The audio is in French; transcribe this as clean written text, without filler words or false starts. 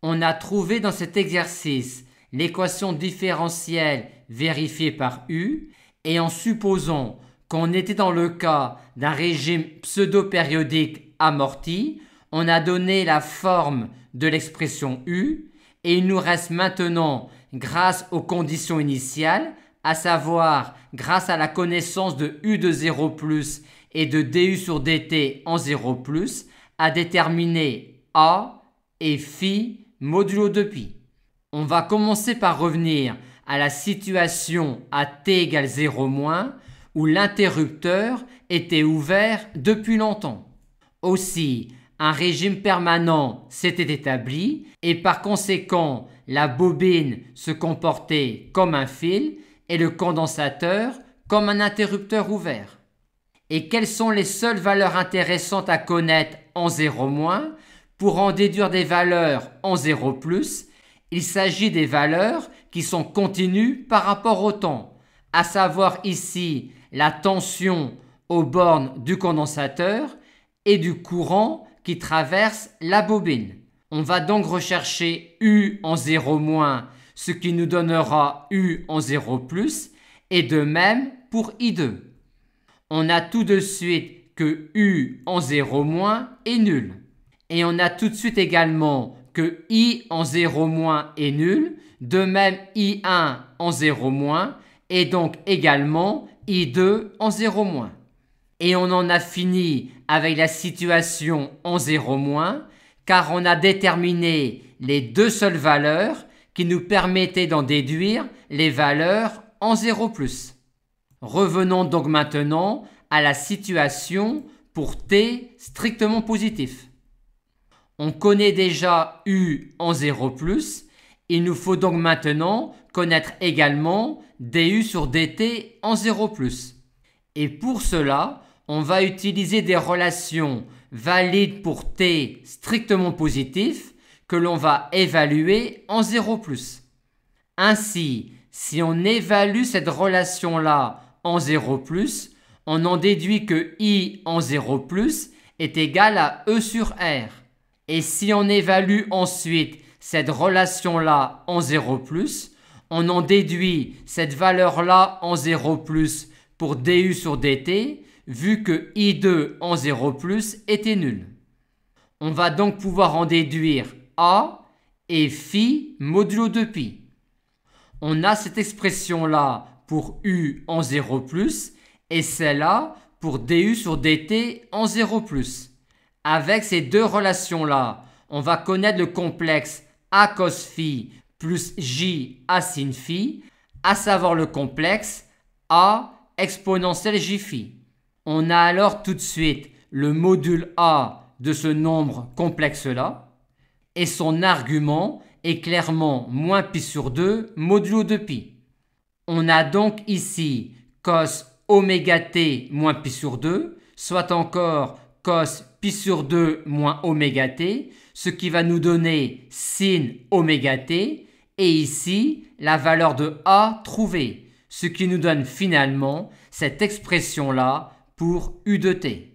On a trouvé dans cet exercice l'équation différentielle vérifiée par U et en supposant qu'on était dans le cas d'un régime pseudo-périodique amorti, on a donné la forme de l'expression U et il nous reste maintenant, grâce aux conditions initiales, à savoir grâce à la connaissance de U de 0+, et de du sur dt en 0+, à déterminer A et phi modulo de pi. On va commencer par revenir à la situation à t égale 0- où l'interrupteur était ouvert depuis longtemps. Aussi, un régime permanent s'était établi et par conséquent, la bobine se comportait comme un fil et le condensateur comme un interrupteur ouvert. Et quelles sont les seules valeurs intéressantes à connaître en 0- pour en déduire des valeurs en 0+? Il s'agit des valeurs qui sont continues par rapport au temps, à savoir ici la tension aux bornes du condensateur et du courant qui traverse la bobine. On va donc rechercher U en 0-, ce qui nous donnera U en 0+, et de même pour I2. On a tout de suite que U en 0- est nul. Et on a tout de suite également que I en 0- est nul, de même I1 en 0- et donc également I2 en 0-. Et on en a fini avec la situation en 0-, car on a déterminé les deux seules valeurs qui nous permettaient d'en déduire les valeurs en 0+. Revenons donc maintenant à la situation pour t strictement positif. On connaît déjà U en 0+, il nous faut donc maintenant connaître également du sur dt en 0+. Et pour cela, on va utiliser des relations valides pour t strictement positif que l'on va évaluer en 0+. Ainsi, si on évalue cette relation-là en 0+, on en déduit que I en 0+ est égal à E sur R. Et si on évalue ensuite cette relation-là en 0+, on en déduit cette valeur-là en 0+ pour du sur dt, vu que I2 en 0+ était nul. On va donc pouvoir en déduire A et phi modulo de pi. On a cette expression-là pour U en 0+, et celle-là pour du sur dt en 0+. Avec ces deux relations-là, on va connaître le complexe A cos phi plus J A sin phi, à savoir le complexe A exponentielle J phi. On a alors tout de suite le module A de ce nombre complexe-là, et son argument est clairement moins pi sur 2 modulo de pi. On a donc ici cos oméga t moins pi sur 2, soit encore cos pi sur 2 moins oméga t, ce qui va nous donner sin oméga t, et ici la valeur de A trouvée, ce qui nous donne finalement cette expression-là pour U de t.